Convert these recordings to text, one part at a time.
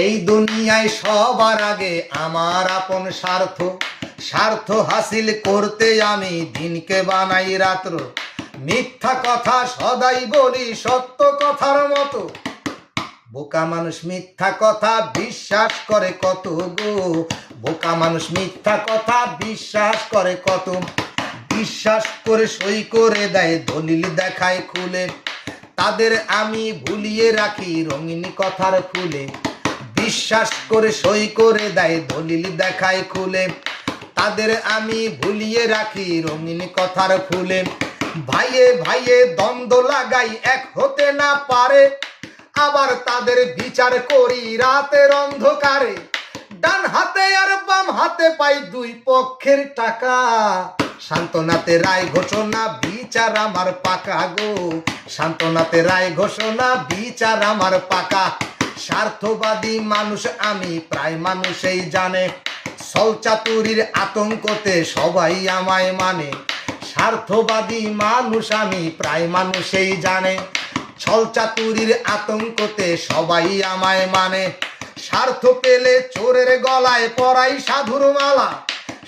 এই দুনিয়ায় সবার আগে আমার আপন স্বার্থ, স্বার্থ হাসিল করতে আমি দিনকে বানাই রাত্র। মিথ্যা কথা সদাই বলি সত্য কথার মতো, বোকা মানুষ মিথ্যা কথা বিশ্বাস করে কত গো, বোকা মানুষ মিথ্যা কথা বিশ্বাস করে কত। বিশ্বাস করে সই করে দেয় দলিল দেখায় খুলে, তাদের আমি ভুলিয়ে রাখি রঙিন কথার ফুলে। বিশ্বাস করে সই করে দেয় দলিল দেখায় খুলে, তাদের আমি ভুলিয়ে রাখি রঙিন কথার ফুলে। ভাইয়ে ভাইয়ে দ্বন্দ্ব লাগাই এক হতে না পারে, আবার তাদের বিচার করি রাতের অন্ধকারে। ডান হাতে আর বাম হাতে পাই দুই পক্ষের টাকা, সান্ত্বনাতে রায় ঘোষণা বিচার আমার পাকা গো, সান্ত্বনাতে রায় ঘোষণা বিচার আমার পাকা। স্বার্থবাদী মানুষ আমি প্রায় মানুষই জানে, ছলচাতুরির আতঙ্কতে সবাই আমায় মানে। স্বার্থবাদী মানুষ আমি প্রায় মানুষই জানে, ছলচাতুরির আতঙ্কতে সবাই আমায় মানে। স্বার্থ পেলে চোরের গলায় পরাই সাধুর মালা,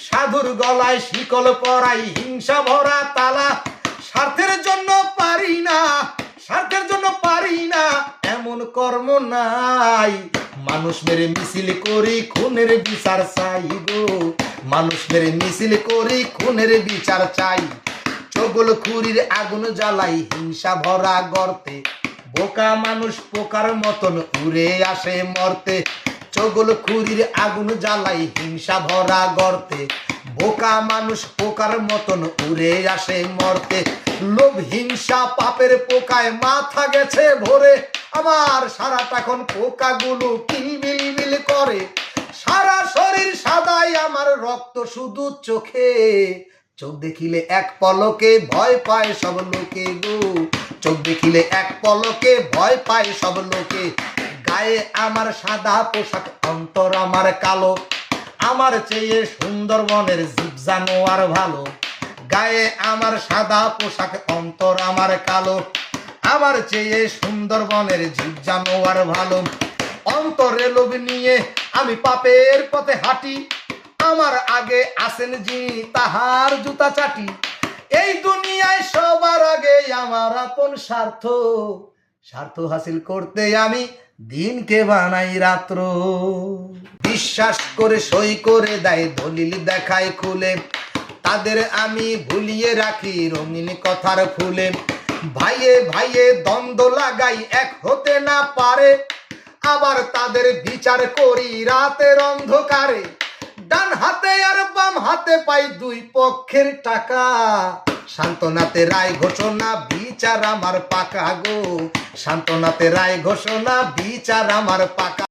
সাধুর গলায় শিকল পরাই হিংসা ভরা তালা। স্বার্থের জন্য পারি না, স্বার্থের জন্য পারি না এমন কর্ম নাই। মানুষ মেরে মিছিল করি খুনের বিচার চাই গো, মানুষ মেরে মিছিল করি খুনের বিচার চাই। চগল খুরির আগুন জ্বালাই হিংসা ভরা গর্তে, বোকা মানুষ পোকার মতন উড়ে আসে মরতে। চগল খুরির আগুন জ্বালাই হিংসা ভরা গর্তে, বোকা মানুষ পোকার মতন উড়ে আসে মরতে। লোভ হিংসা পাপের পোকায় মাথা গেছে ভরে, আমার সারাটা এখন পোকাগুলো কিলবিল করে। সারা শরীর সাদাই আমার রক্ত শুধু চোখে, চোখ দেখিলে এক পলকে ভয় পায় সব লোকে গো, চোখ দেখিলে এক পলকে ভয় পায় সব লোকে। গায়ে আমার সাদা পোশাক অন্তর আমার কালো, আমার চেয়ে সুন্দরবনের জীব জানোয়ার ভালো। গায়ে আমার সাদা পোশাক অন্তর আমার কালো, আমার চেয়ে সুন্দরবনের জীব জানোয়ার ভালো। অন্তরে লোভ নিয়ে আমি পাপের পথে হাঁটি, আমার আগে আসেন যিনি তাহার জুতা চাটি। এই দুনিয়ায় সবার আগে আমার আপন স্বার্থ, স্বার্থ হাসিল করতে আমি দিনকে বানাই রাত্র। বিশ্বাস করে সই করে দেয় দলিল দেখায় খুলে, তাদের আমি ভুলিয়ে রাখি রঙিন কথার ফুলে। ভাইয়ে ভাইয়ে দ্বন্দ্ব লাগাই এক হতে না পারে, আবার তাদের বিচার করি রাতের অন্ধকারে। ডান হাতে আর বাম হাতে পাই দুই পক্ষের টাকা, সান্ত্বনাতে রায় ঘোষণা বিচার আমার পাকা গো, সান্ত্বনাতে রায় ঘোষণা বিচার আমার পাকা।